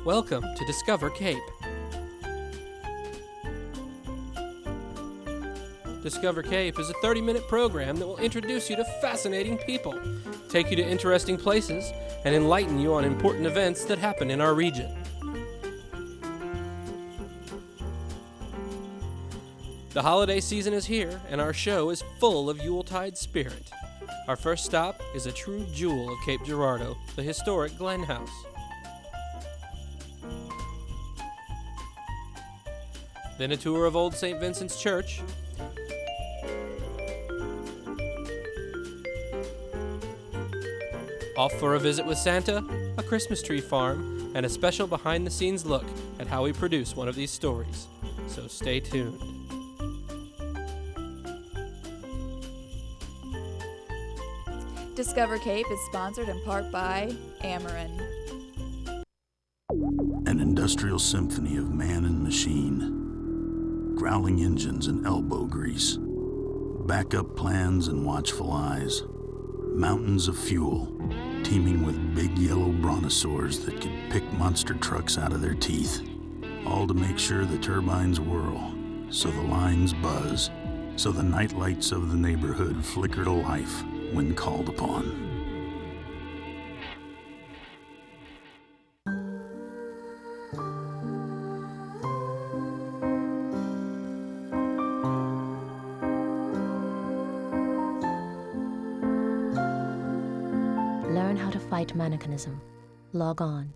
Welcome to Discover Cape. Discover Cape is a 30-minute program that will introduce you to fascinating people, take you to interesting places, and enlighten you on important events that happen in our region. The holiday season is here, and our show is full of Yuletide spirit. Our first stop is a true jewel of Cape Girardeau, the historic Glen House. Then a tour of Old St. Vincent's Church, off for a visit with Santa, a Christmas tree farm, and a special behind-the-scenes look at how we produce one of these stories. So stay tuned. Discover Cape is sponsored in part by Ameren. An industrial symphony of man and machine, growling engines and elbow grease, backup plans and watchful eyes, mountains of fuel, teeming with big yellow brontosaurs that could pick monster trucks out of their teeth, all to make sure the turbines whirl, so the lines buzz, so the night lights of the neighborhood flicker to life when called upon. Learn how to fight mannequinism. Log on.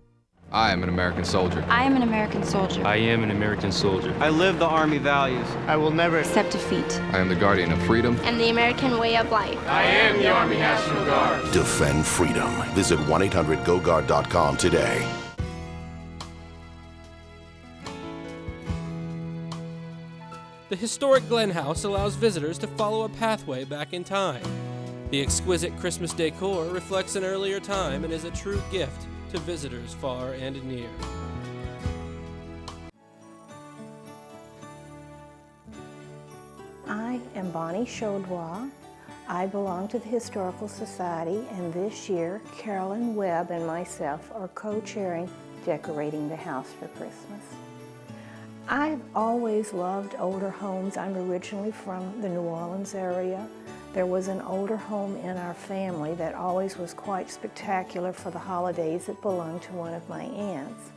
I am an American soldier. I am an American soldier. I am an American soldier. I live the Army values. I will never accept defeat. I am the guardian of freedom and the American way of life. I am the Army National Guard. Defend freedom. Visit 1-800-GO-GUARD.com today. The historic Glen House allows visitors to follow a pathway back in time. The exquisite Christmas decor reflects an earlier time and is a true gift to visitors far and near. I am Bonnie Chaudroy. I belong to the Historical Society, and this year Carolyn Webb and myself are co-chairing Decorating the House for Christmas. I've always loved older homes. I'm originally from the New Orleans area. There was an older home in our family that always was quite spectacular for the holidays. It belonged to one of my aunts.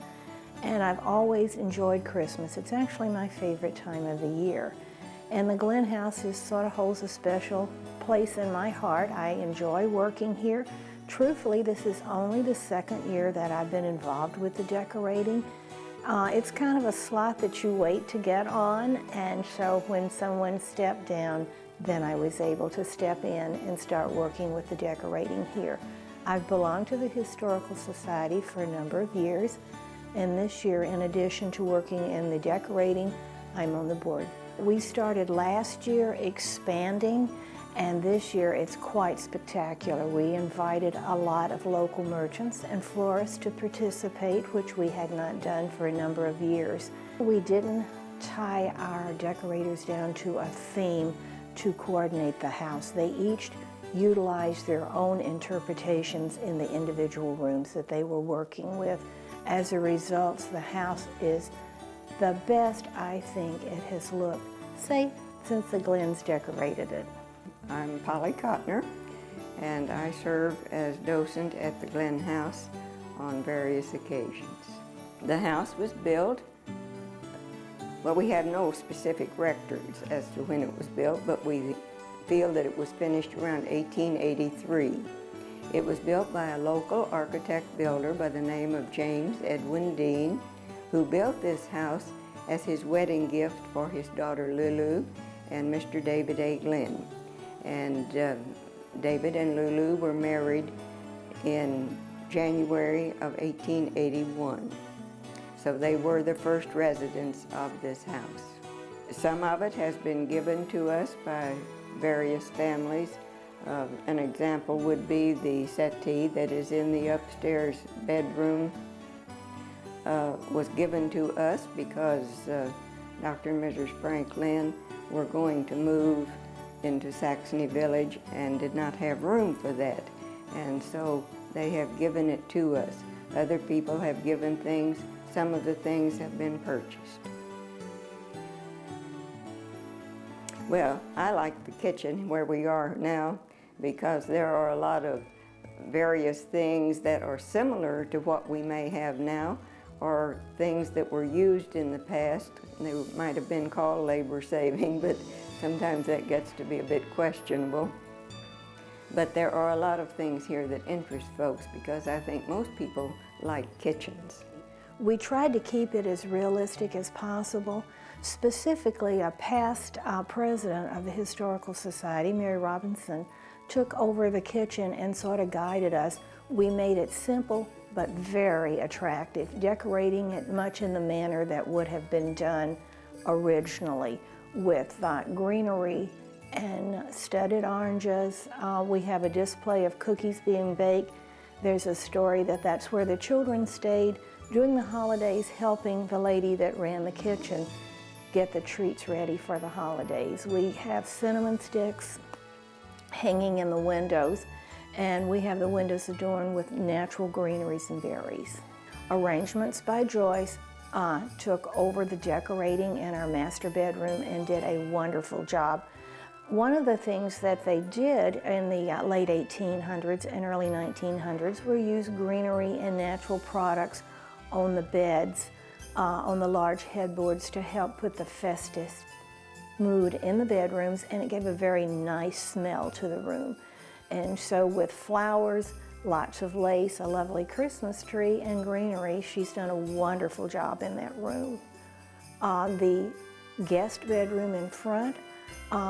And I've always enjoyed Christmas. It's actually my favorite time of the year. And the Glen House sort of holds a special place in my heart. I enjoy working here. Truthfully, this is only the second year that I've been involved with the decorating. It's kind of a slot that you wait to get on, and so when someone stepped down, then I was able to step in and start working with the decorating here. I've belonged to the Historical Society for a number of years, and this year, in addition to working in the decorating, I'm on the board. We started last year expanding, and this year it's quite spectacular. We invited a lot of local merchants and florists to participate, which we had not done for a number of years. We didn't tie our decorators down to a theme to coordinate the house. They each utilized their own interpretations in the individual rooms that they were working with. As a result, the house is the best I think it has looked, say, since the Glens decorated it. I'm Polly Cotner, and I serve as docent at the Glen House on various occasions. The house was built, well, we have no specific records as to when it was built, but we feel that it was finished around 1883. It was built by a local architect builder by the name of James Edwin Dean, who built this house as his wedding gift for his daughter Lulu and Mr. David A. Glenn. And David and Lulu were married in January of 1881. So they were the first residents of this house. Some of it has been given to us by various families. An example would be the settee that is in the upstairs bedroom was given to us because Dr. and Mrs. Frank Lynn were going to move into Saxony Village and did not have room for that. And so they have given it to us. Other people have given things some of the things have been purchased. Well, I like the kitchen where we are now because there are a lot of various things that are similar to what we may have now, or things that were used in the past. They might have been called labor saving, but sometimes that gets to be a bit questionable. But there are a lot of things here that interest folks because I think most people like kitchens. We tried to keep it as realistic as possible. Specifically, a past president of the Historical Society, Mary Robinson, took over the kitchen and sort of guided us. We made it simple but very attractive, decorating it much in the manner that would have been done originally, with greenery and studded oranges. We have a display of cookies being baked. There's a story that that's where the children stayed during the holidays, helping the lady that ran the kitchen get the treats ready for the holidays. We have cinnamon sticks hanging in the windows, and we have the windows adorned with natural greeneries and berries. Arrangements by Joyce took over the decorating in our master bedroom and did a wonderful job. One of the things that they did in the late 1800s and early 1900s were use greenery and natural products on the beds, on the large headboards to help put the festive mood in the bedrooms, and it gave a very nice smell to the room. And so with flowers, lots of lace, a lovely Christmas tree, and greenery, she's done a wonderful job in that room. The guest bedroom in front,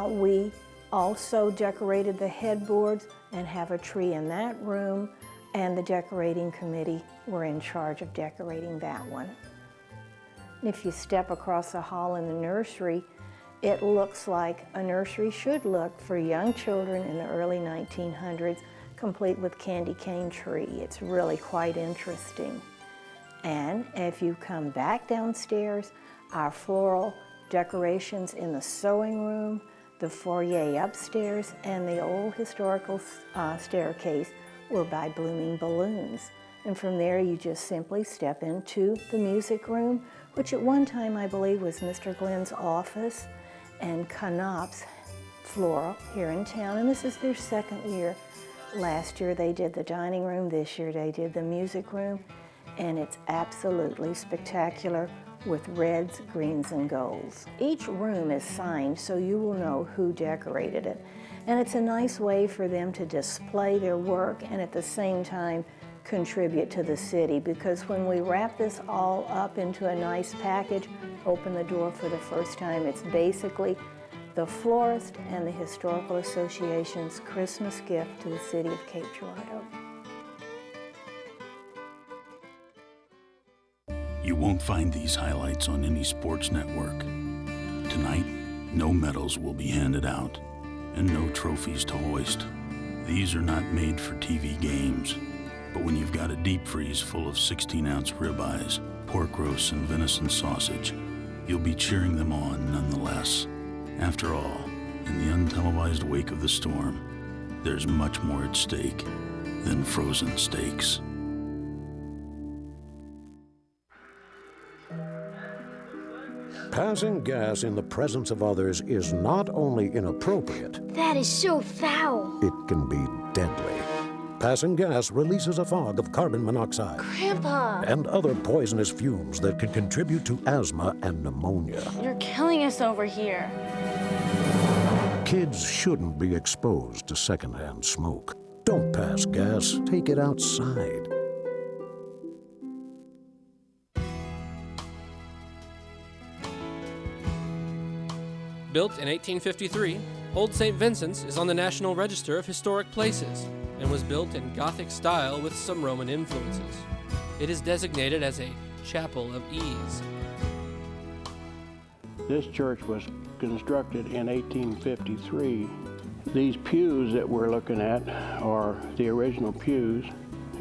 we also decorated the headboards and have a tree in that room, and the decorating committee were in charge of decorating that one. And if you step across the hall in the nursery, it looks like a nursery should look for young children in the early 1900s, complete with candy cane tree. It's really quite interesting. And if you come back downstairs, our floral decorations in the sewing room, the foyer upstairs, and the old historical staircase were by blooming balloons. And from there you just simply step into the music room, which at one time I believe was Mr. Glenn's office and Knopf's floral here in town. And this is their second year. Last year they did the dining room, this year they did the music room, and it's absolutely spectacular with reds, greens, and golds. Each room is signed so you will know who decorated it. And it's a nice way for them to display their work and at the same time contribute to the city, because when we wrap this all up into a nice package, open the door for the first time, it's basically the florist and the Historical Association's Christmas gift to the city of Cape Girardeau. You won't find these highlights on any sports network. Tonight, no medals will be handed out and no trophies to hoist. These are not made for TV games, but when you've got a deep freeze full of 16-ounce ribeyes, pork roasts, and venison sausage, you'll be cheering them on nonetheless. After all, in the untelevised wake of the storm, there's much more at stake than frozen steaks. Passing gas in the presence of others is not only inappropriate, that is so foul. It can be deadly. Passing gas releases a fog of carbon monoxide, Grandpa, and other poisonous fumes that can contribute to asthma and pneumonia. You're killing us over here. Kids shouldn't be exposed to secondhand smoke. Don't pass gas. Take it outside. Built in 1853, Old St. Vincent's is on the National Register of Historic Places and was built in Gothic style with some Roman influences. It is designated as a chapel of ease. This church was constructed in 1853. These pews that we're looking at are the original pews,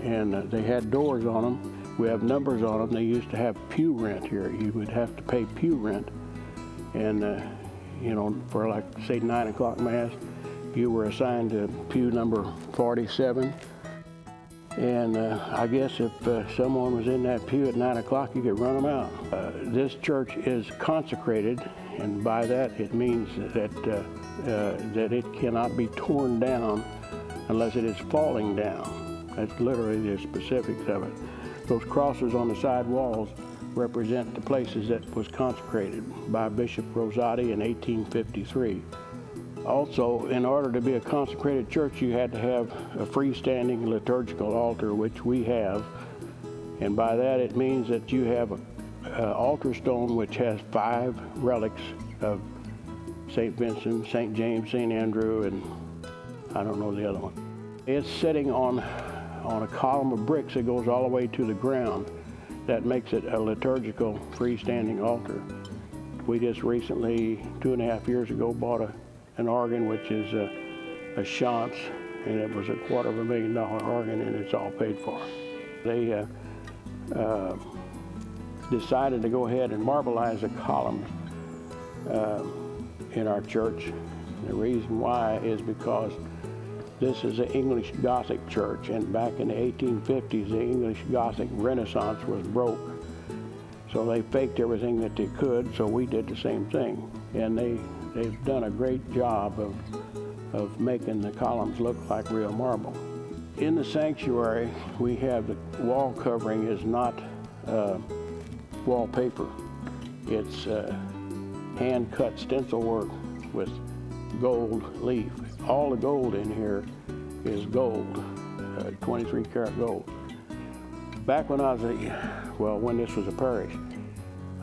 and they had doors on them. We have numbers on them. They used to have pew rent here. You would have to pay pew rent, and you know, for like, say, 9 o'clock Mass, you were assigned to pew number 47. And I guess if someone was in that pew at 9 o'clock, you could run them out. This church is consecrated, and by that it means that it cannot be torn down unless it is falling down. That's literally the specifics of it. Those crosses on the side walls represent the places that was consecrated by Bishop Rosati in 1853. Also, in order to be a consecrated church, you had to have a freestanding liturgical altar, which we have. And by that, it means that you have an altar stone which has 5 relics of St. Vincent, St. James, St. Andrew, and I don't know the other one. It's sitting on a column of bricks that goes all the way to the ground. That makes it a liturgical freestanding altar. We just recently, 2.5 years ago, bought an organ, which is a Chance, and it was a $250,000 organ, and it's all paid for. They decided to go ahead and marbleize the columns in our church. The reason why is because this is an English Gothic church, and back in the 1850s, the English Gothic Renaissance was broke. So they faked everything that they could, so we did the same thing. And they've done a great job of making the columns look like real marble. In the sanctuary, we have the wall covering is not wallpaper. It's hand-cut stencil work with gold leaf. All the gold in here is gold, 23 karat gold. Back when I was when this was a parish,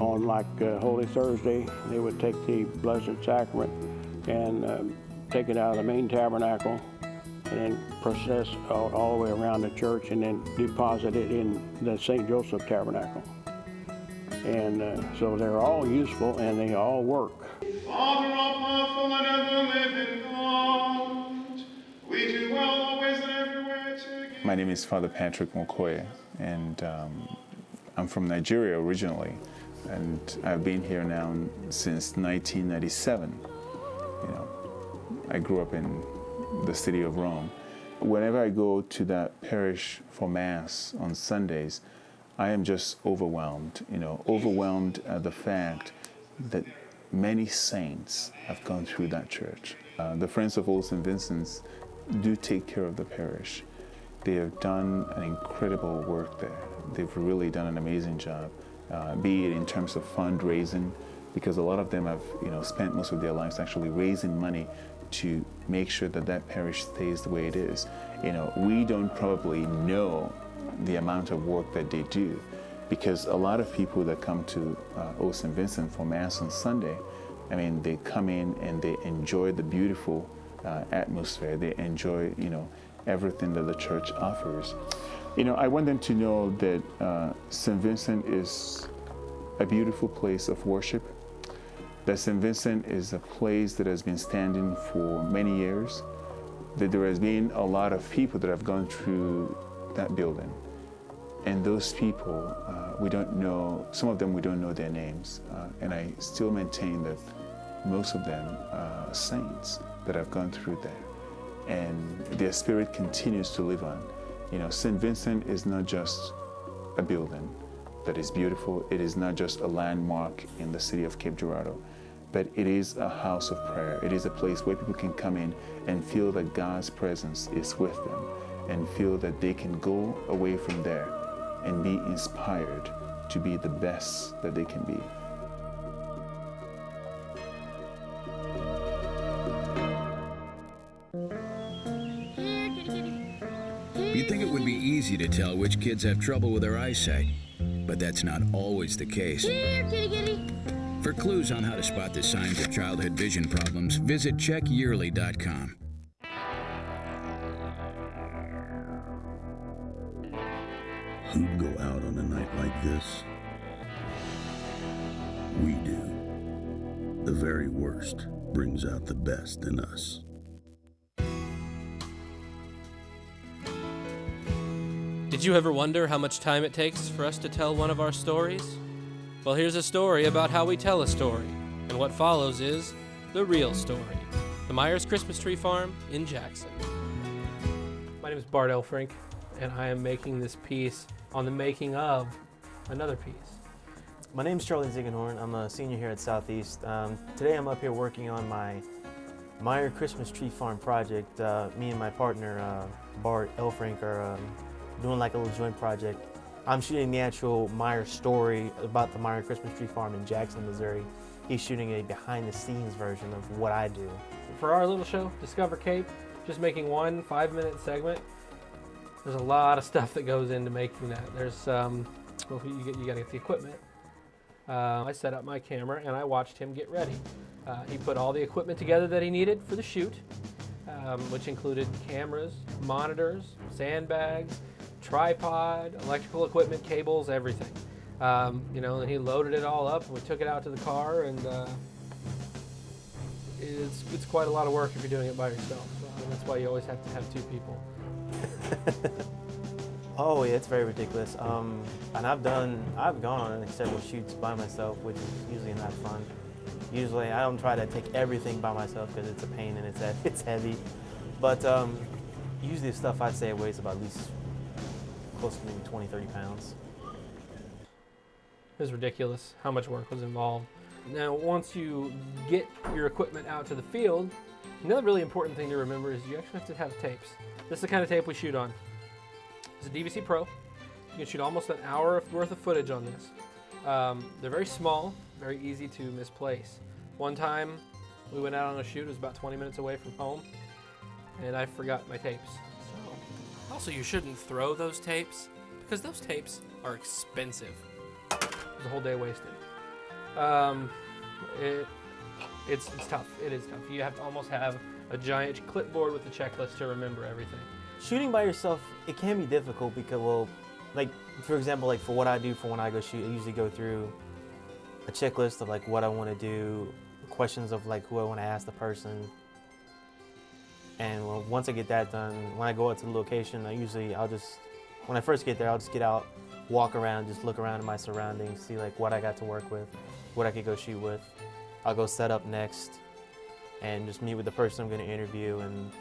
on like Holy Thursday, they would take the Blessed Sacrament and take it out of the main tabernacle and then process all the way around the church and then deposit it in the St. Joseph Tabernacle. And so they're all useful and they all work. Father, all powerful and ever living God, we do well always and everywhere to give. My name is Father Patrick Mokoye, and I'm from Nigeria originally, and I've been here now since 1997. You know, I grew up in the city of Rome. Whenever I go to that parish for Mass on Sundays, I am just overwhelmed, overwhelmed at the fact that many saints have gone through that church. The Friends of Old St. Vincent's do take care of the parish. They have done an incredible work there. They've really done an amazing job, be it in terms of fundraising, because a lot of them have spent most of their lives actually raising money to make sure that that parish stays the way it is. We don't probably know the amount of work that they do, because a lot of people that come to Old St. Vincent for Mass on Sunday, they come in and they enjoy the beautiful atmosphere. They enjoy, everything that the church offers. I want them to know that St. Vincent is a beautiful place of worship, that St. Vincent is a place that has been standing for many years, that there has been a lot of people that have gone through that building. And those people, we don't know, some of them we don't know their names. And I still maintain that most of them are saints that have gone through there. And their spirit continues to live on. St. Vincent is not just a building that is beautiful. It is not just a landmark in the city of Cape Girardeau, but it is a house of prayer. It is a place where people can come in and feel that God's presence is with them and feel that they can go away from there and be inspired to be the best that they can be. You'd think it would be easy to tell which kids have trouble with their eyesight, but that's not always the case. Here, kitty, kitty. For clues on how to spot the signs of childhood vision problems, visit checkyearly.com. Who'd go out on a night like this? We do. The very worst brings out the best in us. Did you ever wonder how much time it takes for us to tell one of our stories? Well, here's a story about how we tell a story, and what follows is the real story. The Myers Christmas Tree Farm in Jackson. My name is Bart Elfrink. and I am making this piece on the making of another piece. My name's Charlie Ziegenhorn. I'm a senior here at Southeast. Today I'm up here working on my Meyer Christmas Tree Farm project. Me and my partner, Bart Elfrink, are doing like a little joint project. I'm shooting the actual Meyer story about the Meyer Christmas Tree Farm in Jackson, Missouri. He's shooting a behind-the-scenes version of what I do. For our little show, Discover Cape, just making one 5-minute segment, there's a lot of stuff that goes into making that. There's, well, you gotta get the equipment. I set up my camera and I watched him get ready. He put all the equipment together that he needed for the shoot, which included cameras, monitors, sandbags, tripod, electrical equipment, cables, everything. You know, and he loaded it all up and we took it out to the car, and it's quite a lot of work if you're doing it by yourself. That's why you always have to have two people. Oh yeah, it's very ridiculous. And I've gone on several shoots by myself, which is usually not fun. Usually I don't try to take everything by myself because it's a pain and it's heavy. But usually the stuff I'd say weighs about at least close to maybe 20, 30 pounds. It was ridiculous how much work was involved. Now, once you get your equipment out to the field, another really important thing to remember is you actually have to have tapes. This is the kind of tape we shoot on. It's a DVC Pro. You can shoot almost an hour worth of footage on this. They're very small, very easy to misplace. One time we went out on a shoot, it was about 20 minutes away from home, and I forgot my tapes. So. Also, you shouldn't throw those tapes because those tapes are expensive. It was a whole day wasted. It's tough. It is tough. You have to almost have a giant clipboard with a checklist to remember everything. Shooting by yourself, it can be difficult because, well, like, for example, like for what I do for when I go shoot, I usually go through a checklist of like what I want to do, questions of like who I want to ask the person. And well, once I get that done, when I go out to the location, when I first get there, I'll just get out, walk around, just look around at my surroundings, see like what I got to work with, what I could go shoot with. I'll go set up next and just meet with the person I'm going to interview, and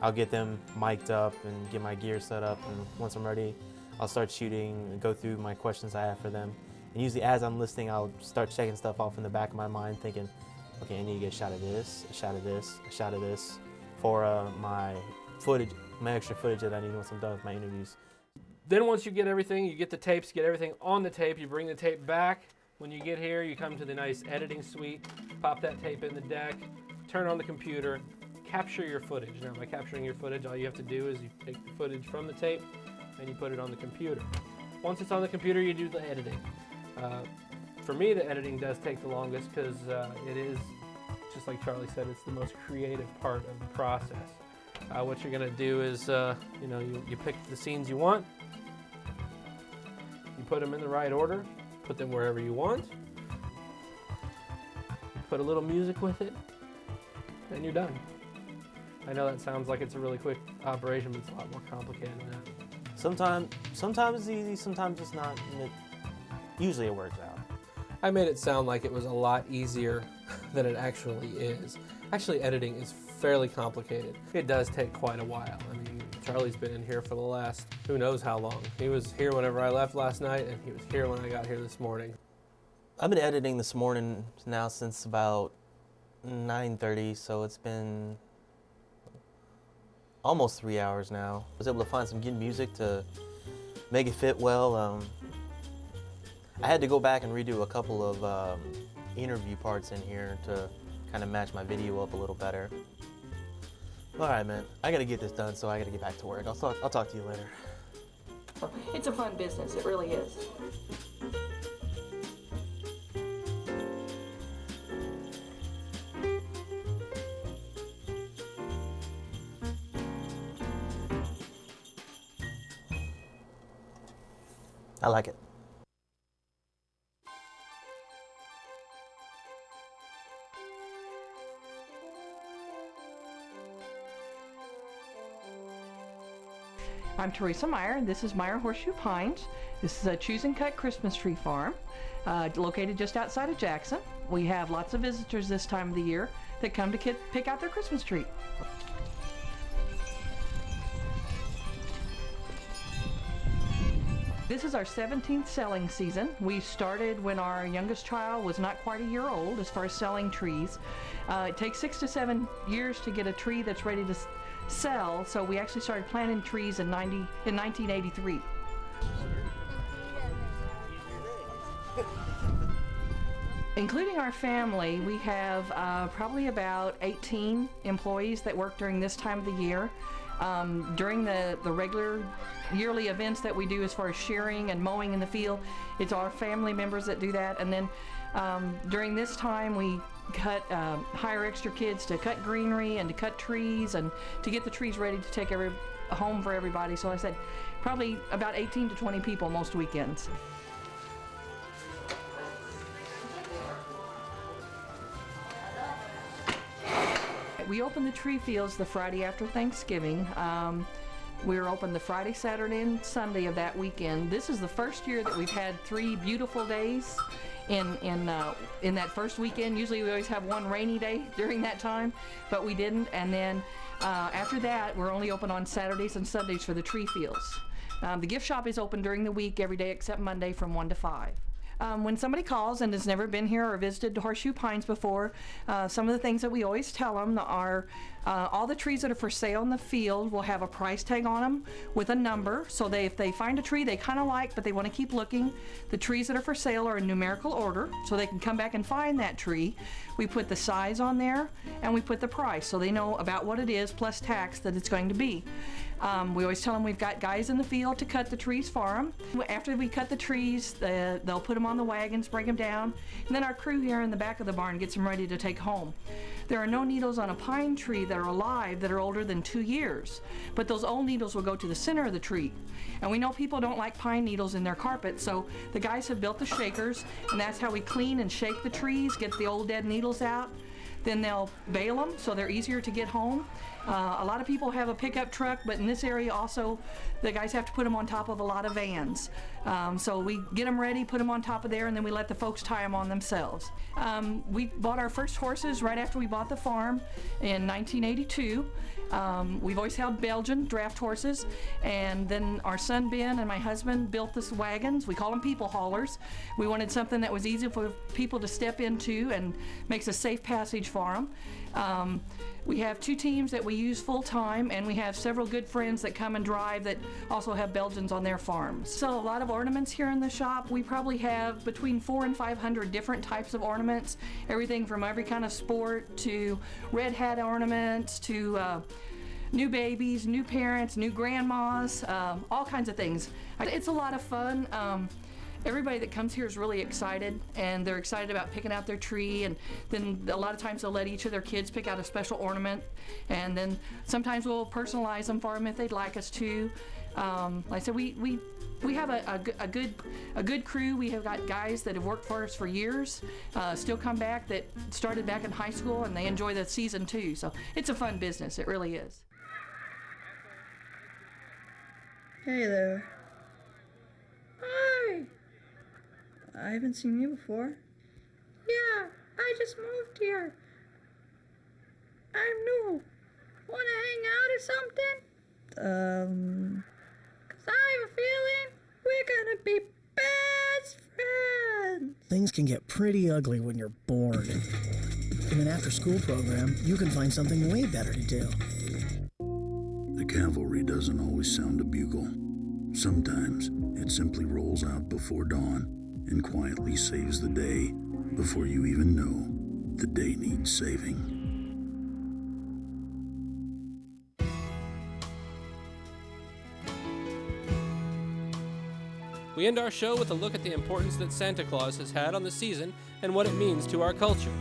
I'll get them mic'd up and get my gear set up, and once I'm ready, I'll start shooting and go through my questions I have for them. And usually as I'm listening, I'll start checking stuff off in the back of my mind, thinking, okay, I need to get a shot of this, a shot of this, a shot of this for my footage, my extra footage that I need once I'm done with my interviews. Then once you get everything, you get the tapes, get everything on the tape, you bring the tape back. When you get here, you come to the nice editing suite, pop that tape in the deck, turn on the computer, capture your footage. Now, by capturing your footage, all you have to do is you take the footage from the tape and you put it on the computer. Once it's on the computer, you do the editing. For me, the editing does take the longest because it is, just like Charlie said, it's the most creative part of the process. What you're gonna do is, you pick the scenes you want, you put them in the right order, put them wherever you want, put a little music with it, and you're done. I know that sounds like it's a really quick operation, but it's a lot more complicated than that. Sometimes it's easy, sometimes it's not. Usually it works out. I made it sound like it was a lot easier than it actually is. Actually, editing is fairly complicated. It does take quite a while. I mean, Charlie's been in here for the last who knows how long. He was here whenever I left last night, and he was here when I got here this morning. I've been editing this morning now since about 9:30, so it's been almost 3 hours now. I was able to find some good music to make it fit well. I had to go back and redo a couple of interview parts in here to kind of match my video up a little better. All right, man, I gotta get this done, so I gotta get back to work. I'll talk to you later. It's a fun business, it really is. I like it. I'm Teresa Meyer, and this is Meyer Horseshoe Pines. This is a choose and cut Christmas tree farm located just outside of Jackson. We have lots of visitors this time of the year that come to pick out their Christmas tree. This is our 17th selling season. We started when our youngest child was not quite a year old as far as selling trees. It takes 6 to 7 years to get a tree that's ready to sell, so we actually started planting trees in 1983. Including our family, we have probably about 18 employees that work during this time of the year. During the regular yearly events that we do as far as shearing and mowing in the field, it's our family members that do that. And then during this time we hire extra kids to cut greenery and to cut trees and to get the trees ready to take home for everybody. So I said probably about 18 to 20 people most weekends. We open the tree fields the Friday after Thanksgiving. We're open the Friday, Saturday, and Sunday of that weekend. This is the first year that we've had 3 beautiful days in that first weekend. Usually we always have one rainy day during that time, but we didn't. And then after that, we're only open on Saturdays and Sundays for the tree fields. The gift shop is open during the week every day except Monday from 1 to 5. When somebody calls and has never been here or visited Horseshoe Pines before, some of the things that we always tell them are all the trees that are for sale in the field will have a price tag on them with a number. So if they find a tree they kind of like but they want to keep looking, the trees that are for sale are in numerical order so they can come back and find that tree. We put the size on there and we put the price so they know about what it is plus tax that it's going to be. We always tell them we've got guys in the field to cut the trees for them. After we cut the trees, they'll put them on the wagons, break them down, and then our crew here in the back of the barn gets them ready to take home. There are no needles on a pine tree that are alive that are older than 2 years, but those old needles will go to the center of the tree. And we know people don't like pine needles in their carpet, so the guys have built the shakers, and that's how we clean and shake the trees, get the old dead needles out. Then they'll bale them so they're easier to get home. A lot of people have a pickup truck, but in this area also the guys have to put them on top of a lot of vans. So we get them ready, put them on top of there, and then we let the folks tie them on themselves. We bought our first horses right after we bought the farm in 1982. We've always held Belgian draft horses, and then our son Ben and my husband built this wagons. We call them people haulers. We wanted something that was easy for people to step into and makes a safe passage for them. We have 2 teams that we use full time, and we have several good friends that come and drive that also have Belgians on their farms. So a lot of ornaments here in the shop. We probably have between 400 and 500 different types of ornaments, everything from every kind of sport to red hat ornaments to new babies, new parents, new grandmas, all kinds of things. It's a lot of fun. Everybody that comes here is really excited, and they're excited about picking out their tree, and then a lot of times they'll let each of their kids pick out a special ornament, and then sometimes we'll personalize them for them if they'd like us to. Like I said, we have a good crew. We have got guys that have worked for us for years, still come back, that started back in high school, and they enjoy the season too. So it's a fun business, it really is. Hey there. Hi! I haven't seen you before. Yeah, I just moved here. I'm new. Wanna hang out or something? 'Cause I have a feeling we're gonna be best friends. Things can get pretty ugly when you're bored. In an after-school program, you can find something way better to do. The cavalry doesn't always sound a bugle. Sometimes it simply rolls out before dawn and quietly saves the day before you even know the day needs saving. We end our show with a look at the importance that Santa Claus has had on the season and what it means to our culture.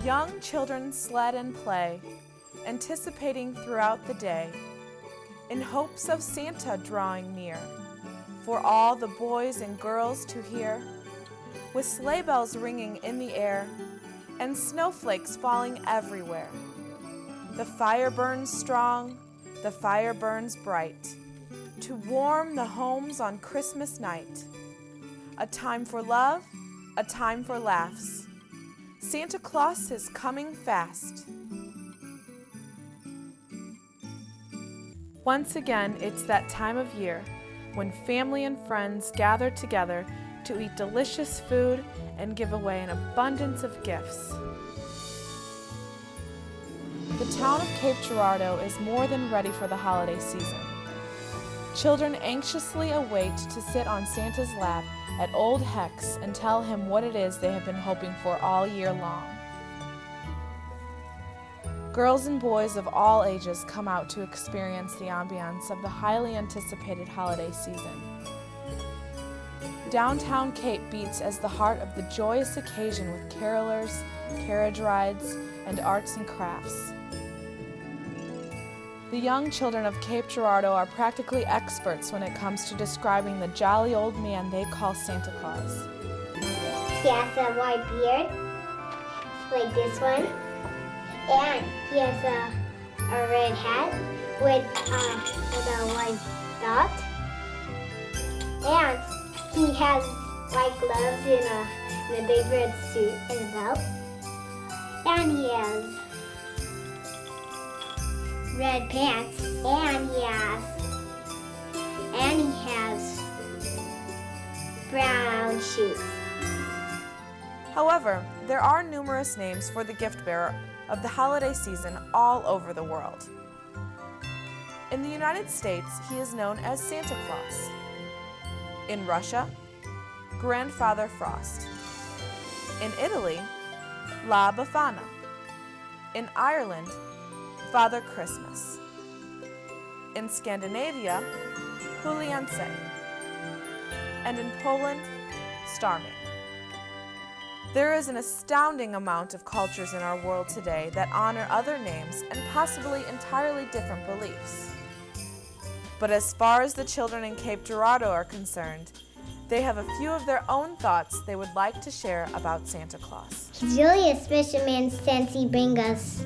young children sled and play, anticipating throughout the day, in hopes of Santa drawing near, for all the boys and girls to hear, with sleigh bells ringing in the air, and snowflakes falling everywhere. The fire burns strong, the fire burns bright, to warm the homes on Christmas night. A time for love, a time for laughs. Santa Claus is coming fast. Once again, it's that time of year when family and friends gather together to eat delicious food and give away an abundance of gifts. The town of Cape Girardeau is more than ready for the holiday season. Children anxiously await to sit on Santa's lap at Old Hex and tell him what it is they have been hoping for all year long. Girls and boys of all ages come out to experience the ambiance of the highly anticipated holiday season. Downtown Cape beats as the heart of the joyous occasion with carolers, carriage rides, and arts and crafts. The young children of Cape Girardeau are practically experts when it comes to describing the jolly old man they call Santa Claus. He has a white beard, like this one, and he has a red hat with a white dot, and he has white gloves and a big red suit and a belt, and he has red pants, and he has brown shoes. However, there are numerous names for the gift bearer of the holiday season all over the world. In the United States, he is known as Santa Claus. In Russia, Grandfather Frost. In Italy, La Befana. In Ireland, Father Christmas. In Scandinavia, Juliance. And in Poland, Starmie. There is an astounding amount of cultures in our world today that honor other names and possibly entirely different beliefs. But as far as the children in Cape Girardeau are concerned, they have a few of their own thoughts they would like to share about Santa Claus. He's really a special man since he brings us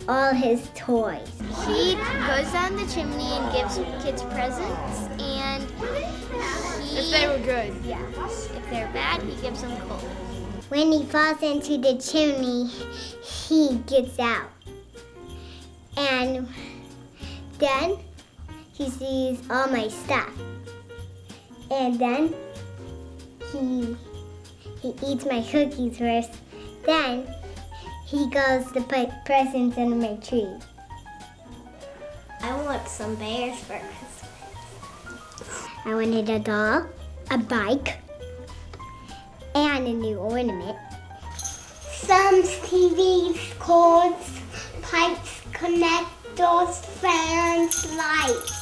all his toys. He goes down the chimney and gives kids presents, and if they were good. Yeah. If they're bad, he gives them coal. When he falls into the chimney, he gets out. And then he sees all my stuff. And then he eats my cookies first. Then he goes to put presents under my tree. I want some bears for Christmas. I wanted a doll, a bike, and a new ornament. Some TVs, cords, pipes, connectors, fans, lights.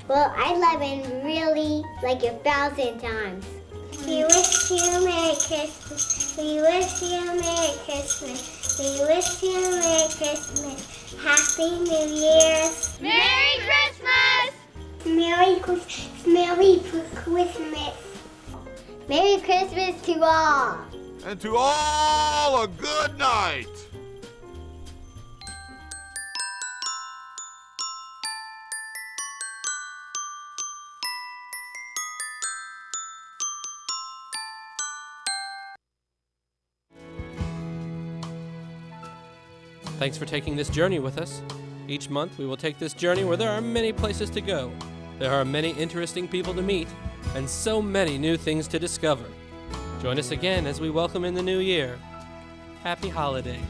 Well, I love him really like 1,000 times. We wish you a Merry Christmas. We wish you a Merry Christmas. We wish you a Merry Christmas. Happy New Year's. Merry Christmas! Merry Christmas. Merry Christmas. Merry Christmas to all. And to all a good night. Thanks for taking this journey with us. Each month we will take this journey where there are many places to go. There are many interesting people to meet, and so many new things to discover. Join us again as we welcome in the new year. Happy holidays.